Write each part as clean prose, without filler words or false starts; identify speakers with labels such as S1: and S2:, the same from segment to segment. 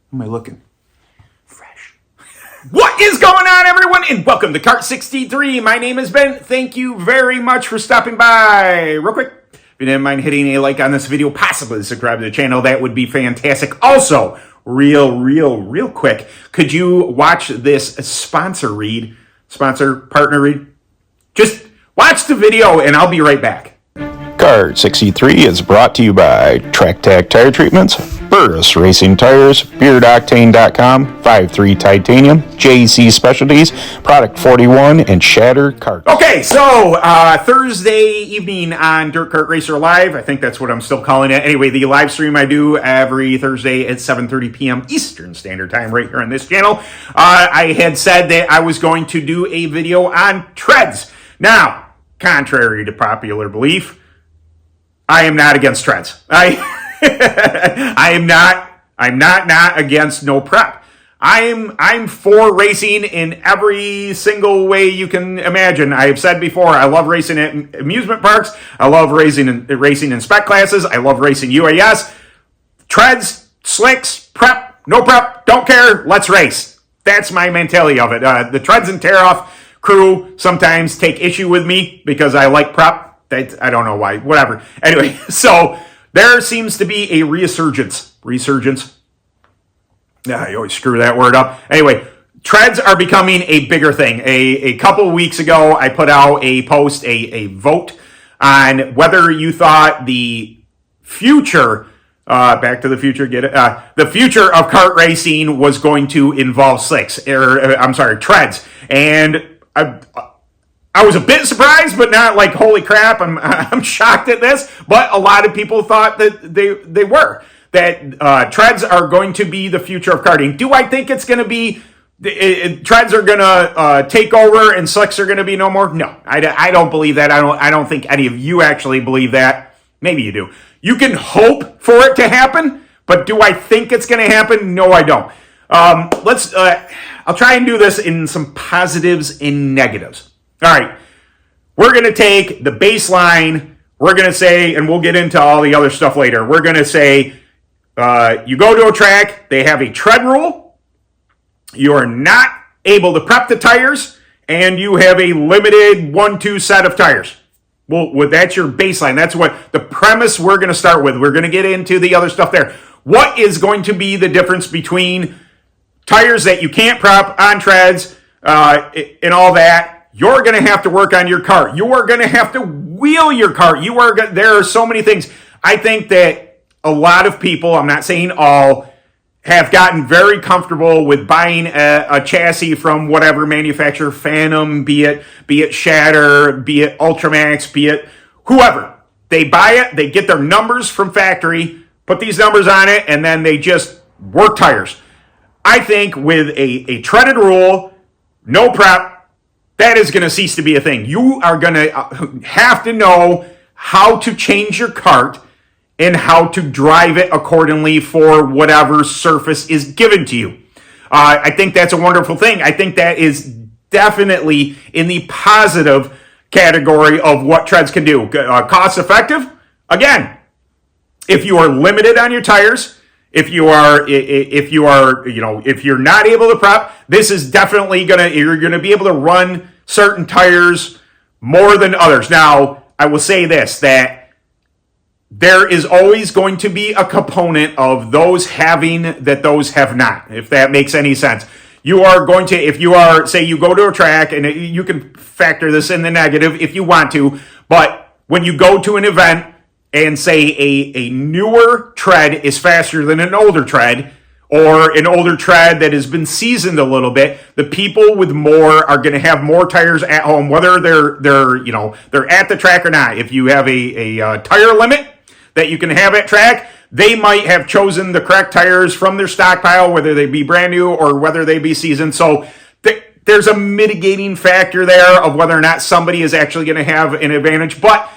S1: How am I looking? Fresh. What is going on, everyone? And welcome to Kart 63. My name is Ben. Thank you very much for stopping by. Real quick, if you didn't mind hitting a like on this video, possibly subscribe to the channel, that would be fantastic. Also, real quick, could you watch this sponsor partner read? Just watch the video and I'll be right back.
S2: Kart 63 is brought to you by Track Tack Tire Treatments, Burris Racing Tires, BeardOctane.com, 5.3 Titanium, JC Specialties, Product 41, and Shatter Karts.
S1: Okay, so Thursday evening on Dirt Kart Racer Live, I think that's what I'm still calling it. Anyway, the live stream I do every Thursday at 7:30 p.m. Eastern Standard Time right here on this channel. I had said that I was going to do a video on treads. Now, contrary to popular belief, I am not against treads. I'm not against no prep. I'm for racing in every single way you can imagine. I have said before, I love racing at amusement parks. I love racing in spec classes. I love racing UAS. Treads, slicks, prep, no prep, don't care, let's race. That's my mentality of it. The treads and tear-off crew sometimes take issue with me because I like prep. I don't know why. Whatever. Anyway, so there seems to be a resurgence. Resurgence. Yeah, you always screw that word up. Anyway, treads are becoming a bigger thing. A couple weeks ago, I put out a post, a vote on whether you thought the future, Back to the Future, get it? The future of kart racing was going to involve slicks, treads. And I was a bit surprised, but not like, holy crap, I'm shocked at this. But a lot of people thought that they were. That treads are going to be the future of karting. Do I think it's going to be, treads are going to take over and slicks are going to be no more? No, I don't believe that. I don't think any of you actually believe that. Maybe you do. You can hope for it to happen, but do I think it's going to happen? No, I don't. I'll try and do this in some positives and negatives. All right, we're going to take the baseline, we're going to say, and we'll get into all the other stuff later, we're going to say, you go to a track, they have a tread rule, you are not able to prep the tires, and you have a limited 1-2 set of tires. Well, that's your baseline. That's what the premise we're going to start with. We're going to get into the other stuff there. What is going to be the difference between tires that you can't prep on treads and all that? You're going to have to work on your kart. You are going to have to wheel your kart. There are so many things. I think that a lot of people, I'm not saying all, have gotten very comfortable with buying a chassis from whatever manufacturer, Phantom, be it Shatter, be it Ultramax, be it whoever. They buy it, they get their numbers from factory, put these numbers on it, and then they just work tires. I think with a treaded rule, no prep, that is going to cease to be a thing. You are going to have to know how to change your kart and how to drive it accordingly for whatever surface is given to you. I think that's a wonderful thing. I think that is definitely in the positive category of what treads can do. Cost effective, again, if you are limited on your tires, if you're not able to prep, this is definitely you're gonna be able to run certain tires more than others. Now, I will say this, that there is always going to be a component of those having that those have not, if that makes any sense. You are going to, if you are, say you go to a track, and you can factor this in the negative if you want to, but when you go to an event, and say a newer tread is faster than an older tread, or an older tread that has been seasoned a little bit, the people with more are going to have more tires at home, whether they're at the track or not. If you have a tire limit that you can have at track, they might have chosen the correct tires from their stockpile, whether they be brand new or whether they be seasoned. So there's a mitigating factor there of whether or not somebody is actually going to have an advantage. But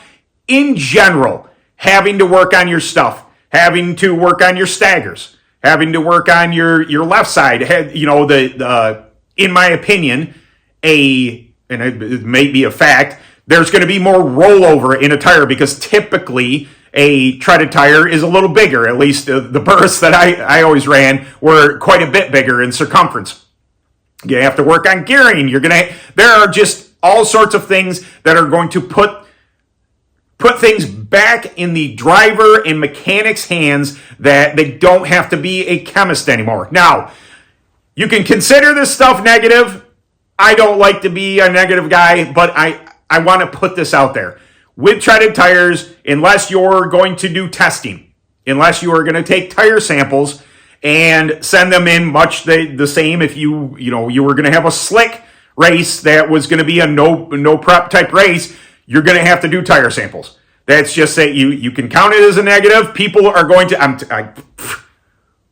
S1: in general, having to work on your stuff, having to work on your staggers, having to work on your left side, in my opinion, and it may be a fact, there's going to be more rollover in a tire because typically, a treaded tire is a little bigger. At least the Burris that I always ran were quite a bit bigger in circumference. You have to work on gearing. There are just all sorts of things that are going to put things back in the driver and mechanic's hands that they don't have to be a chemist anymore. Now, you can consider this stuff negative. I don't like to be a negative guy, but I want to put this out there. With treaded tires, unless you're going to do testing, unless you are going to take tire samples and send them in much the same if you were going to have a slick race that was going to be a no prep type race, you're going to have to do tire samples. That's just that you can count it as a negative. People are going to,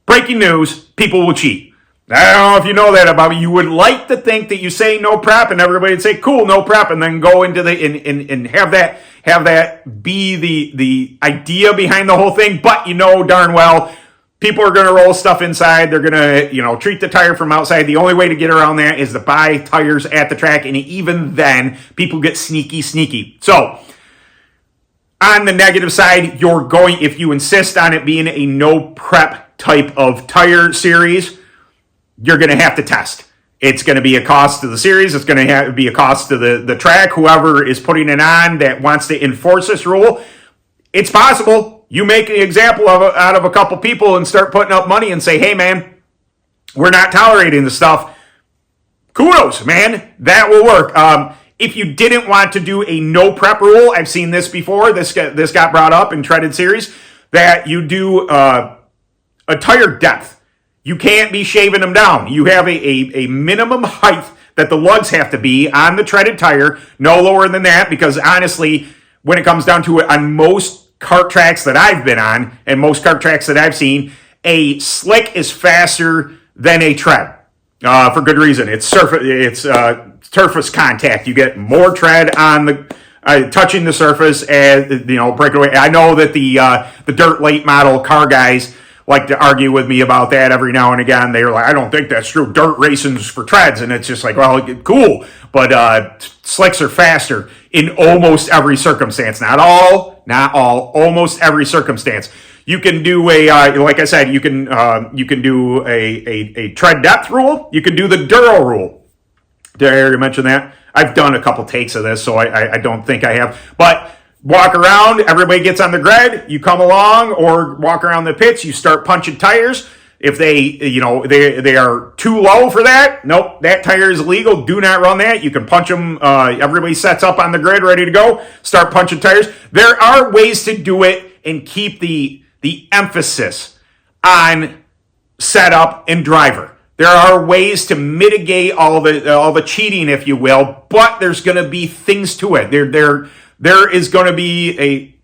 S1: breaking news, people will cheat. I don't know if you know that about me. You would like to think that you say no prep and everybody would say, cool, no prep, and then go into and have that be the idea behind the whole thing. But you know darn well, people are going to roll stuff inside. They're going to, treat the tire from outside. The only way to get around that is to buy tires at the track. And even then, people get sneaky. So, on the negative side, if you insist on it being a no prep type of tire series, you're going to have to test. It's going to be a cost to the series. It's going to be a cost to the track, whoever is putting it on that wants to enforce this rule. It's possible. You make an example out of a couple people and start putting up money and say, hey, man, we're not tolerating this stuff. Kudos, man. That will work. If you didn't want to do a no prep rule, I've seen this before. This got brought up in treaded series, that you do a tire depth. You can't be shaving them down. You have a minimum height that the lugs have to be on the treaded tire, no lower than that, because honestly, when it comes down to it, on most kart tracks that I've been on and most kart tracks that I've seen, a slick is faster than a tread. For good reason. It's surface contact. You get more tread on the touching the surface as breakaway. I know that the dirt late model car guys like to argue with me about that every now and again. They're like, I don't think that's true. Dirt racing's for treads, and it's just like, well, cool, but slicks are faster in almost every circumstance. Not all, almost every circumstance. You can do like I said, you can do a tread depth rule. You can do the Duro rule. Did I already mention that? I've done a couple takes of this, so I don't think I have. But walk around, everybody gets on the grid, you come along, or walk around the pits, you start punching tires. If they are too low for that, nope, that tire is illegal. Do not run that. You can punch them. Everybody sets up on the grid, ready to go. Start punching tires. There are ways to do it and keep the emphasis on setup and driver. There are ways to mitigate all the cheating, if you will, but there's going to be things to it. There is going to be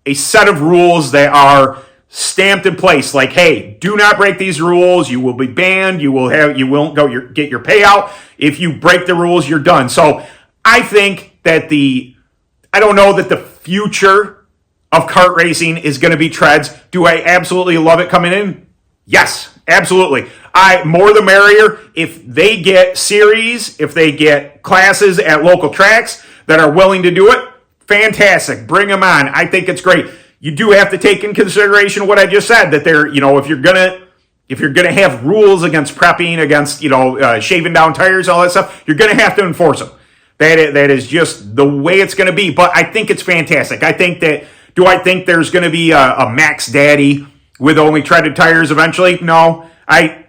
S1: a set of rules that are stamped in place. Like, hey, do not break these rules. You will be banned. You won't get your payout. If you break the rules, you're done. So I think that I don't know that the future of kart racing is going to be treads. Do I absolutely love it coming in? Yes, absolutely. More the merrier. If they get series, if they get classes at local tracks that are willing to do it, fantastic. Bring them on. I think it's great. You do have to take in consideration what I just said, that if you're gonna have rules against prepping, against shaving down tires, all that stuff, you're gonna have to enforce them. That is just the way it's gonna be. But I think it's fantastic. I think there's gonna be a Max Daddy with only treaded tires eventually? No, I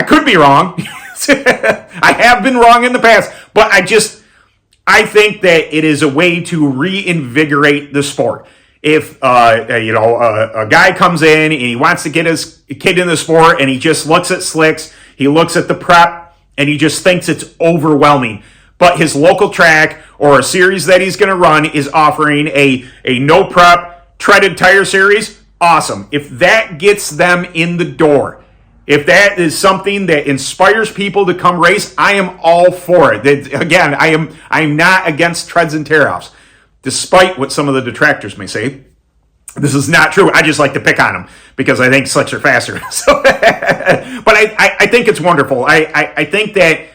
S1: could be wrong. I have been wrong in the past, but I think that it is a way to reinvigorate the sport. If a guy comes in and he wants to get his kid in the sport and he just looks at slicks, he looks at the prep, and he just thinks it's overwhelming. But his local track or a series that he's going to run is offering a no prep treaded tire series, awesome. If that gets them in the door, if that is something that inspires people to come race, I am all for it. Again, I am not against treads and tear-offs, despite what some of the detractors may say. This is not true. I just like to pick on them because I think slicks are faster. So, but I think it's wonderful. I think that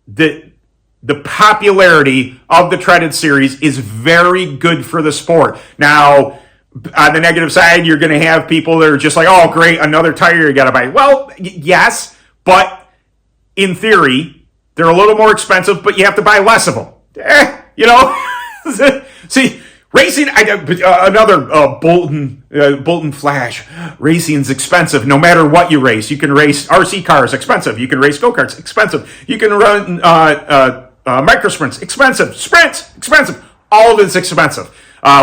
S1: the popularity of the treaded series is very good for the sport. Now, On the negative side, you're going to have people that are just like, oh, great, another tire you got to buy. Well, yes, but in theory, they're a little more expensive, but you have to buy less of them. You know? See, racing, another Bolton Flash. Racing's expensive no matter what you race. You can race RC cars, expensive. You can race go-karts, expensive. You can run micro sprints, expensive. Sprints, expensive. All of it's expensive.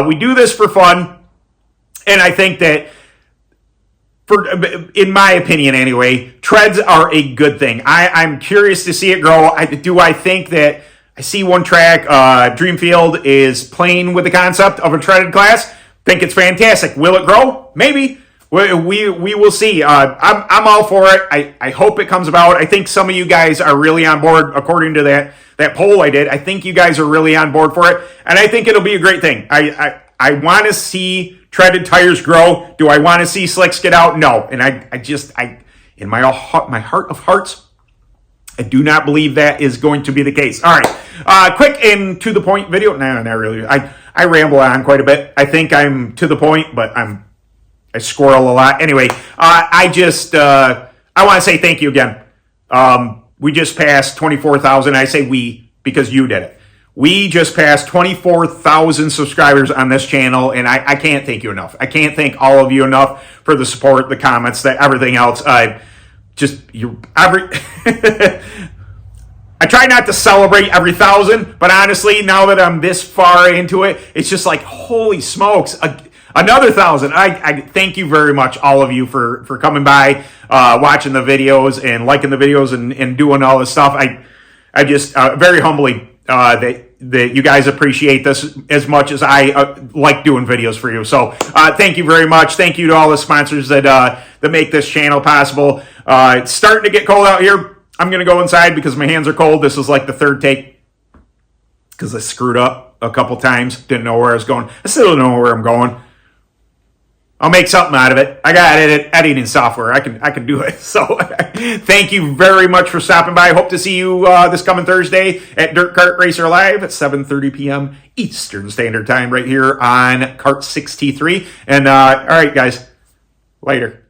S1: We do this for fun. And I think that, in my opinion anyway, treads are a good thing. I'm curious to see it grow. I think that I see one track, Dreamfield, is playing with the concept of a treaded class. Think it's fantastic. Will it grow? Maybe. We will see. I'm all for it. I hope it comes about. I think some of you guys are really on board, according to that poll I did. I think you guys are really on board for it, and I think it'll be a great thing. I want to see treaded tires grow. Do I want to see slicks get out? No. And I in my heart of hearts, I do not believe that is going to be the case. All right. Quick and to the point video. No, not really. I ramble on quite a bit. I think I'm to the point, but I squirrel a lot. Anyway, I want to say thank you again. We just passed 24,000. I say we because you did it. We just passed 24,000 subscribers on this channel, and I can't thank you enough. I can't thank all of you enough for the support, the comments, everything else. I try not to celebrate every 1,000, but honestly, now that I'm this far into it, it's just like, holy smokes, another 1,000. I thank you very much, all of you, for coming by, watching the videos and liking the videos and doing all this stuff. I just very humbly that you guys appreciate this as much as I like doing videos for you. So thank you very much. Thank you to all the sponsors that make this channel possible. It's starting to get cold out here. I'm going to go inside because my hands are cold. This is like the third take because I screwed up a couple times. Didn't know where I was going. I still don't know where I'm going. I'll make something out of it. I got editing software. I can do it. So thank you very much for stopping by. I hope to see you this coming Thursday at Dirt Kart Racer Live at 7:30 p.m. Eastern Standard Time right here on Kart 6T3. And all right, guys, later.